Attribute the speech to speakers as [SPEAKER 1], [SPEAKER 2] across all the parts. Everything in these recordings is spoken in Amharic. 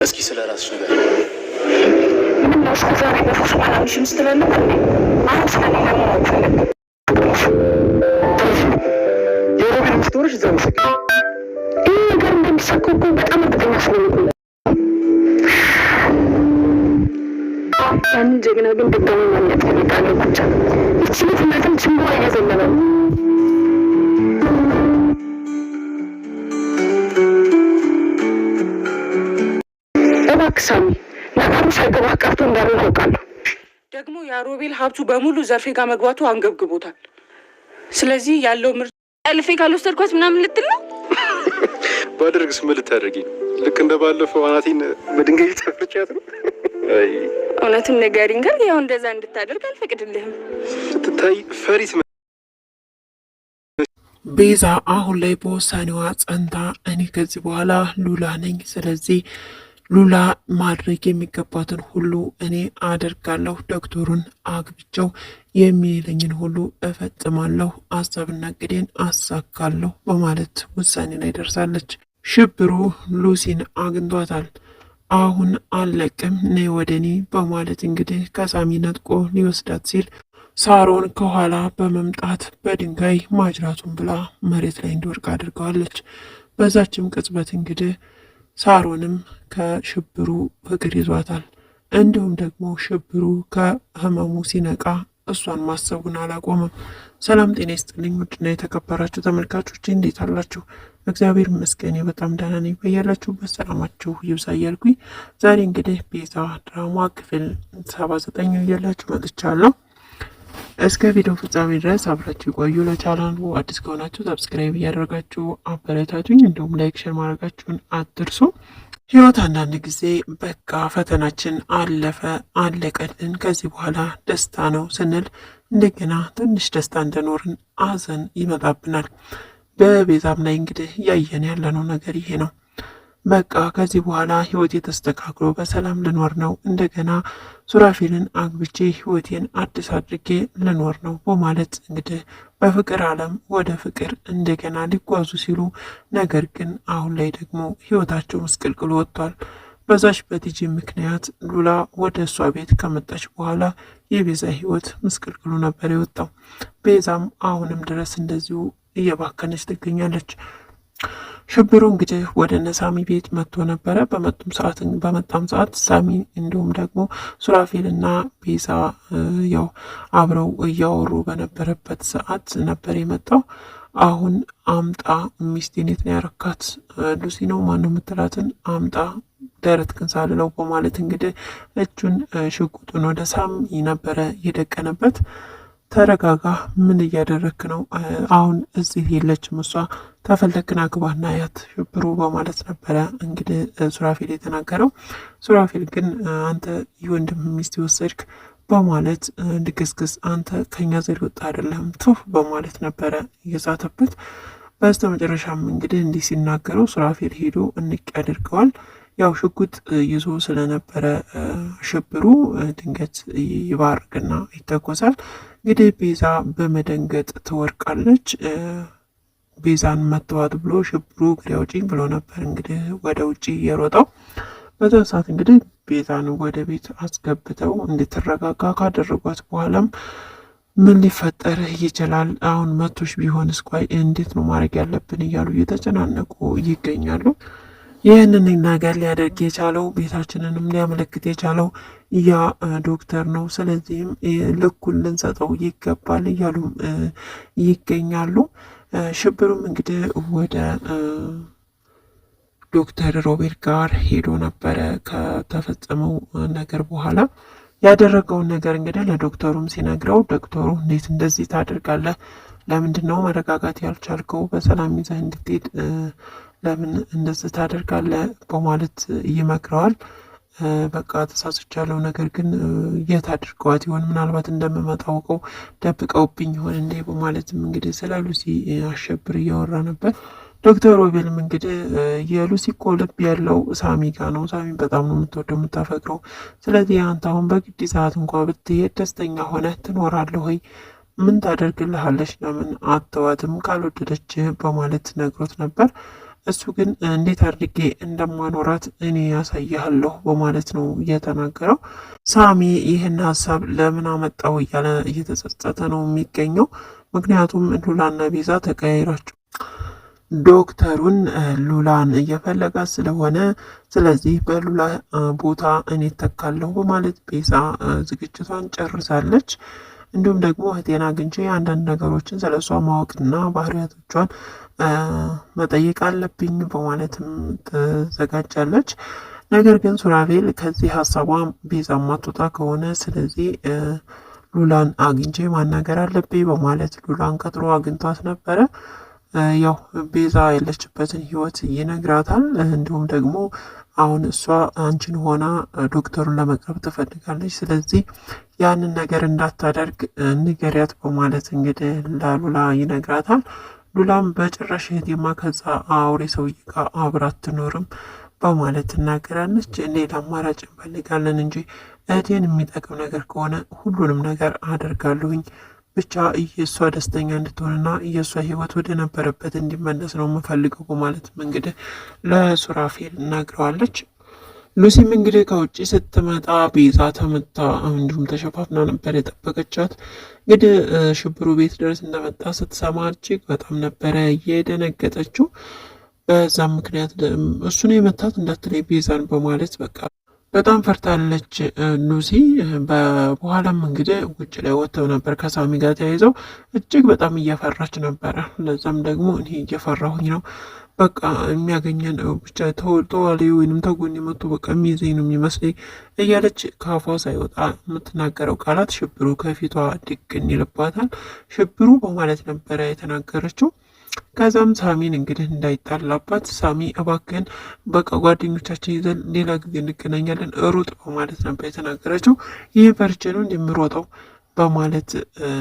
[SPEAKER 1] እስኪ ስለ ራስሽ ነገር
[SPEAKER 2] ምን እስከዛሬ በፍጹም አላምንሽም ስትላለህ አሁን ስለሌላ ማወቅ ፈለግ
[SPEAKER 1] የሮቤል ሚስት ሆነሽ እዛ ምስክ
[SPEAKER 2] ይህ ነገር እንደሚሳካው እኮ በጣም እርግጠኛ ስለሆንኩ ያንን ጀግና ግን ድጋሚ ማግኘት ፈልጋለሁ። ብቻ ይቺ ልጅነትም ችንቧ እየዘለለ ነው። እባክህ ሳሚ ነገሩ ሳይገባህ ቀርቶ እንዳልሆነ አውቃለሁ። ደግሞ የሮቤል ሀብቱ በሙሉ ዘርፌ ጋር መግባቱ አንገብግቦታል። ስለዚህ ያለው ምርጫ ጠልፌ ካልወሰድኳት ምናምን ልትል ነው።
[SPEAKER 1] ባደርግስ ምን ልታደርጊ ነው? ልክ እንደባለፈው አናቴን በድንጋይ ጨፍርቻት ነው።
[SPEAKER 2] እውነቱን ንገሪኝ፣ ግን ያው እንደዛ እንድታደርግ አልፈቅድልህም።
[SPEAKER 1] ስትታይ ፈሪት
[SPEAKER 3] ቤዛ አሁን ላይ በውሳኔዋ ጸንታ እኔ ከዚህ በኋላ ሉላ ነኝ፣ ስለዚህ ሉላ ማድረግ የሚገባትን ሁሉ እኔ አደርጋለሁ፣ ዶክተሩን አግብቼው የሚለኝን ሁሉ እፈጽማለሁ፣ ሀሳብና እቅዴን አሳካለሁ በማለት ውሳኔ ላይ ደርሳለች። ሽብሩ ሉሲን አግኝቷታል። አሁን አለቅም ነይ ወደ እኔ በማለት እንግዲህ ከሳሚ ነጥቆ ሊወስዳት ሲል ሳሮን ከኋላ በመምጣት በድንጋይ ማጅራቱን ብላ መሬት ላይ እንዲወድቅ አድርገዋለች። በዛችም ቅጽበት እንግዲህ ሳሮንም ከሽብሩ ፍቅር ይዟታል። እንዲሁም ደግሞ ሽብሩ ከህመሙ ሲነቃ እሷን ማሰቡን አላቆመም። ሰላም ጤና ይስጥልኝ ውድና የተከበራችሁ ተመልካቾች እንዴት አላችሁ? እግዚአብሔር ይመስገን በጣም ደህና ነኝ። በያላችሁበት ሰላማችሁ ይብዛ እያልኩኝ ዛሬ እንግዲህ ቤዛ ድራማ ክፍል 79 እያላችሁ መጥቻለሁ። እስከ ቪዲዮ ፍጻሜ ድረስ አብራችሁ ቆዩ። ለቻናሉ አዲስ ከሆናችሁ ሰብስክራይብ እያደረጋችሁ አበረታቱኝ። እንዲሁም ላይክ፣ ሼር ማድረጋችሁን አትርሱ። ህይወት አንዳንድ ጊዜ በቃ ፈተናችን አለፈ አለቀልን ከዚህ በኋላ ደስታ ነው ስንል እንደገና ትንሽ ደስታ እንደኖርን አዘን ይመጣብናል። በቤዛም ላይ እንግዲህ እያየን ያለነው ነገር ይሄ ነው። በቃ ከዚህ በኋላ ህይወቴ ተስተካክሎ በሰላም ልኖር ነው፣ እንደገና ሱራፌልን አግብቼ ህይወቴን አዲስ አድርጌ ልኖር ነው በማለት እንግዲህ በፍቅር ዓለም ወደ ፍቅር እንደገና ሊጓዙ ሲሉ፣ ነገር ግን አሁን ላይ ደግሞ ህይወታቸው ምስቅልቅሉ ወጥቷል። በዛች በቲጂ ምክንያት ሉላ ወደ እሷ ቤት ከመጣች በኋላ የቤዛ ህይወት ምስቅልቅሉ ነበር የወጣው። ቤዛም አሁንም ድረስ እንደዚሁ እየባከነች ትገኛለች። ሽብሩ እንግዲህ ወደ ነሳሚ ቤት መጥቶ ነበረ። በመጣም ሰዓት ሳሚ እንዲሁም ደግሞ ሱራፌልና ቤዛ ያው አብረው እያወሩ በነበረበት ሰዓት ነበር የመጣው። አሁን አምጣ ሚስቴን የት ነው ያረካት? ሉሲ ነው ማነው የምትላትን አምጣ ደረት ክንሳልለው በማለት እንግዲህ እጁን ሽጉጡን ወደ ሳሚ ነበረ የደቀነበት። ተረጋጋ፣ ምን እያደረክ ነው? አሁን እዚህ የለችም እሷ፣ ተፈለክና ግባና ያት ሽብሩ በማለት ነበረ እንግዲህ ሱራፌል የተናገረው። ሱራፌል ግን አንተ የወንድም ሚስት የወሰድክ በማለት ድግስግስ፣ አንተ ከኛ ዘር ወጣ አይደለም ቱፍ በማለት ነበረ እየዛተበት። በስተ መጨረሻም እንግዲህ እንዲህ ሲናገረው ሱራፌል ሄዶ እንቅ ያደርገዋል። ያው ሽጉጥ ይዞ ስለነበረ ሽብሩ ድንገት ይባርቅና ይተኮሳል። እንግዲህ ቤዛ በመደንገጥ ትወርቃለች። ቤዛን መተዋት ብሎ ሽብሩ እግሬ አውጪኝ ብሎ ነበር እንግዲህ ወደ ውጭ የሮጠው። በዛ ሰዓት እንግዲህ ቤዛን ወደ ቤት አስገብተው እንድትረጋጋ ካደረጓት በኋላም ምን ሊፈጠር ይችላል? አሁን መቶሽ ቢሆንስ ቆይ እንዴት ነው ማድረግ ያለብን እያሉ እየተጨናነቁ ይገኛሉ። ይህንን ነገር ሊያደርግ የቻለው ቤታችንንም ሊያመለክት የቻለው ያ ዶክተር ነው። ስለዚህም ልኩን ልንሰጠው ይገባል እያሉም ይገኛሉ። ሽብሩም እንግዲህ ወደ ዶክተር ሮቤል ጋር ሄዶ ነበረ። ከተፈጸመው ነገር በኋላ ያደረገውን ነገር እንግዲህ ለዶክተሩም ሲነግረው፣ ዶክተሩ እንዴት እንደዚህ ታደርጋለህ? ለምንድን ነው መረጋጋት ያልቻልከው? በሰላም ይዘህ እንድትሄድ ለምን እንደዚህ ታደርጋለህ? በማለት ይመክረዋል። በቃ ተሳስቻለሁ፣ ነገር ግን የት አድርገዋት ይሆን? ምናልባት እንደምመጣ አውቀው ደብቀውብኝ ይሆን እንዴ? በማለትም እንግዲህ ስለ ሉሲ አሸብር እያወራ ነበር። ዶክተር ሮቤልም እንግዲህ የሉሲ እኮ ልብ ያለው ሳሚ ጋ ነው። ሳሚን በጣም ነው የምትወደው የምታፈቅረው። ስለዚህ አንተ አሁን በግድ ሰዓት እንኳ ብትሄድ ደስተኛ ሆነ ትኖራለህ ወይ? ምን ታደርግልሃለች? ለምን አተዋትም ካልወደደች በማለት ነግሮት ነበር። እሱ ግን እንዴት አድርጌ እንደማኖራት እኔ ያሳያለሁ በማለት ነው የተናገረው። ሳሚ ይህን ሀሳብ ለምን አመጣው እያለ እየተጸጸተ ነው የሚገኘው። ምክንያቱም ሉላና ቤዛ ተቀያይራቸው ዶክተሩን ሉላን እየፈለጋት ስለሆነ ስለዚህ በሉላ ቦታ እኔ ተካለሁ በማለት ቤዛ ዝግጅቷን ጨርሳለች። እንዲሁም ደግሞ እህቴን አግኝቼ አንዳንድ ነገሮችን ስለሷ ማወቅና ባህሪያቶቿን መጠየቅ አለብኝ በማለትም ተዘጋጃለች። ነገር ግን ሱራፌል ከዚህ ሀሳቧ ቤዛ ማትወጣ ከሆነ ስለዚህ ሉላን አግኝቼ ማናገር አለብኝ በማለት ሉላን ቀጥሮ አግኝቷት ነበረ። ያው ቤዛ ያለችበትን ህይወት ይነግራታል። እንዲሁም ደግሞ አሁን እሷ አንቺን ሆና ዶክተሩን ለመቅረብ ትፈልጋለች፣ ስለዚህ ያንን ነገር እንዳታደርግ ንገሪያት በማለት እንግዲህ ለሉላ ይነግራታል። ሉላም በጭራሽ እህቴማ ከዛ አውሬ ሰውዬ ጋር አብራ አትኖርም በማለት ትናገራለች። ሌላ አማራጭ እንፈልጋለን እንጂ እህቴን የሚጠቅም ነገር ከሆነ ሁሉንም ነገር አደርጋለሁኝ ብቻ የእሷ ደስተኛ እንድትሆንና የእሷ ህይወት ወደ ነበረበት እንዲመለስ ነው የምፈልገው በማለት እንግዲህ ለሱራፌል እናግረዋለች። ሉሲም እንግዲህ ከውጭ ስትመጣ ቤዛ ተመታ እንዲሁም ተሸፋፍና ነበር የጠበቀቻት። እንግዲህ ሽብሩ ቤት ድረስ እንደመጣ ስትሰማ እጅግ በጣም ነበረ የደነገጠችው። በዛም ምክንያት እሱን የመታት እንዳትለይ ቤዛን በማለት በቃ በጣም ፈርታለች ሉሲ። በኋላም እንግዲህ ውጭ ላይ ወጥተው ነበር ከሳሚ ጋር ተያይዘው እጅግ በጣም እየፈራች ነበረ። ለዛም ደግሞ እኔ እየፈራሁኝ ነው በቃ የሚያገኘን ብቻ ተዋሌ ወይንም ተጎን መጥቶ በቃ የሚይዘኝ ነው የሚመስለኝ እያለች ከአፏ ሳይወጣ የምትናገረው ቃላት ሽብሩ ከፊቷ ድቅን ይልባታል። ሽብሩ በማለት ነበረ የተናገረችው። ከዛም ሳሚን እንግዲህ እንዳይጣላባት ሳሚ እባክህን በቃ ጓደኞቻችን ይዘን ሌላ ጊዜ እንገናኛለን ሩጥ በማለት ነበር የተናገረችው። ይህ ፈርቼ ነው እንደምሮጠው በማለት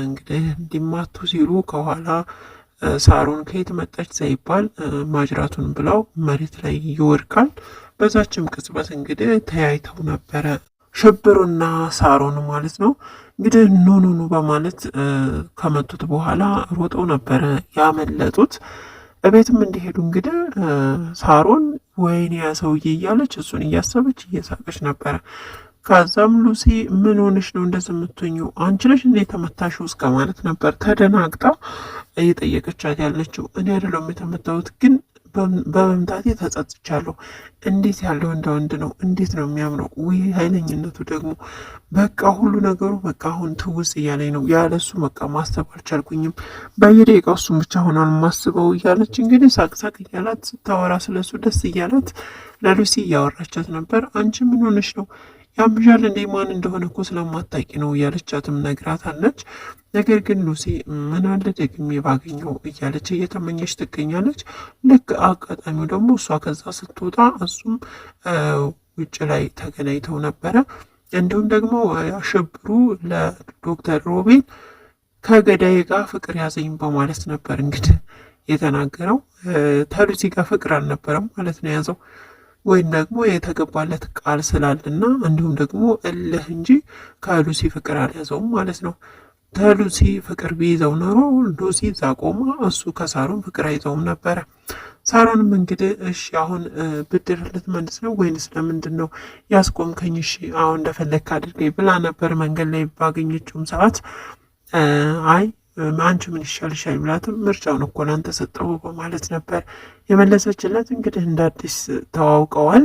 [SPEAKER 3] እንግዲህ እንዲማቱ ሲሉ ከኋላ ሳሮን ከየት መጣች ሳይባል ማጅራቱን ብላው መሬት ላይ ይወድቃል። በዛችም ቅጽበት እንግዲህ ተያይተው ነበረ ሽብሩና ሳሮን ማለት ነው። እንግዲህ ኑኑኑ በማለት ከመቱት በኋላ ሮጠው ነበረ ያመለጡት። እቤትም እንዲሄዱ እንግዲህ ሳሮን ወይኔ ያ ሰውዬ እያለች እሱን እያሰበች እየሳቀች ነበረ። ከዛም ሉሲ ምን ሆነሽ ነው እንደዚህ የምትሆኚው? አንቺ ነሽ እንዴ የተመታሽው? እስከ ማለት ነበር ተደናግጣ እየጠየቀቻት ያለችው። እኔ አይደለም የተመታሁት ግን በመምታቴ ተጸጽቻለሁ። እንዴት ያለው እንደ ወንድ ነው! እንዴት ነው የሚያምረው! ውይ ኃይለኝነቱ ደግሞ በቃ ሁሉ ነገሩ በቃ አሁን ትውስ እያለኝ ነው። ያለሱ በቃ ማሰብ አልቻልኩኝም። በየደቂቃው እሱም ብቻ ሆኗል ማስበው እያለች እንግዲህ ሳቅሳቅ እያላት ስታወራ ስለሱ ደስ እያላት ለሉሲ እያወራቻት ነበር። አንቺ ምን ሆነሽ ነው ያምሻል እንዴ? ማን እንደሆነ እኮ ስለማታውቂ ነው እያለቻትም ነግራታለች። ነገር ግን ሉሲ ምን አለ ደግሜ ባገኘው እያለች እየተመኘች ትገኛለች። ልክ አጋጣሚው ደግሞ እሷ ከዛ ስትወጣ እሱም ውጭ ላይ ተገናኝተው ነበረ። እንዲሁም ደግሞ ሽብሩ ለዶክተር ሮቤል ከገዳይ ጋር ፍቅር ያዘኝ በማለት ነበር እንግዲህ የተናገረው። ከሉሲ ጋር ፍቅር አልነበረም ማለት ነው የያዘው ወይም ደግሞ የተገባለት ቃል ስላልና እንዲሁም ደግሞ እልህ እንጂ ከሉሲ ፍቅር አልያዘውም ማለት ነው። ከሉሲ ፍቅር ቢይዘው ኖሮ ሉሲ እዛ ቆማ እሱ ከሳሮን ፍቅር አይዘውም ነበረ። ሳሮንም እንግዲህ እሺ አሁን ብድር ልትመልስ ነው ወይንስ ለምንድን ነው ያስቆምከኝ? እሺ አሁን እንደፈለግክ አድርገኝ ብላ ነበር መንገድ ላይ ባገኘችውም ሰዓት አይ አንቺ ምን ይሻልሻል ብላትም ምርጫውን እኮ ላንተ ሰጠው በማለት ነበር የመለሰችለት። እንግዲህ እንደ አዲስ ተዋውቀዋል።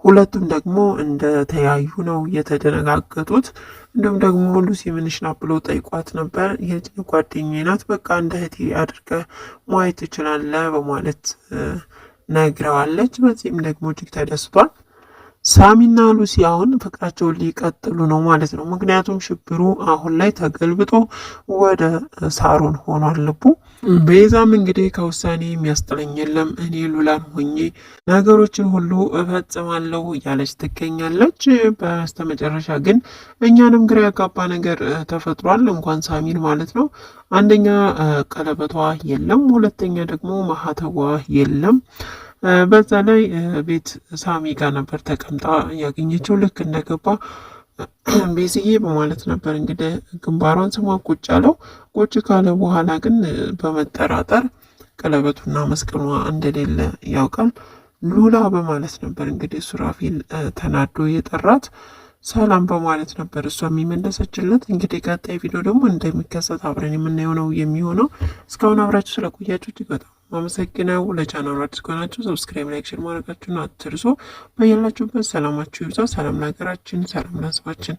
[SPEAKER 3] ሁለቱም ደግሞ እንደተያዩ ነው የተደነጋገጡት። እንዲሁም ደግሞ ሉሲ ምንሽ ናት ብሎ ጠይቋት ነበር። የት ጓደኛዬ ናት፣ በቃ እንደ እህቴ አድርገህ ማየት ትችላለህ በማለት ነግረዋለች። በዚህም ደግሞ እጅግ ተደስቷል። ሳሚና ሉሲ አሁን ፍቅራቸውን ሊቀጥሉ ነው ማለት ነው። ምክንያቱም ሽብሩ አሁን ላይ ተገልብጦ ወደ ሳሮን ሆኗል ልቡ። ቤዛም እንግዲህ ከውሳኔ የሚያስጥለኝ የለም እኔ ሉላን ሆኜ ነገሮችን ሁሉ እፈጽማለሁ እያለች ትገኛለች። በስተመጨረሻ ግን እኛንም ግራ ያጋባ ነገር ተፈጥሯል። እንኳን ሳሚን ማለት ነው። አንደኛ ቀለበቷ የለም፣ ሁለተኛ ደግሞ ማህተቧ የለም። በዛ ላይ ቤት ሳሚ ጋር ነበር ተቀምጣ ያገኘችው። ልክ እንደገባ ቤዝዬ በማለት ነበር እንግዲህ ግንባሯን ስሟ ቁጭ አለው። ቁጭ ካለ በኋላ ግን በመጠራጠር ቀለበቱና መስቀሏ እንደሌለ ያውቃል። ሉላ በማለት ነበር እንግዲህ ሱራፌል ተናዶ የጠራት። ሰላም በማለት ነበር እሷ የሚመለሰችለት። እንግዲህ ቀጣይ ቪዲዮ ደግሞ እንደሚከሰት አብረን የምናየው ነው የሚሆነው። እስካሁን አብራችሁ ስለቆያችሁ እጅግ በጣም አመሰግናለሁ። ለቻናሉ አዲስ ከሆናችሁ ሰብስክራይብ፣ ላይክ፣ ሼር ማድረጋችሁን አትርሱ። በያላችሁበት ሰላማችሁ ይብዛ። ሰላም ለሀገራችን፣ ሰላም ለሕዝባችን።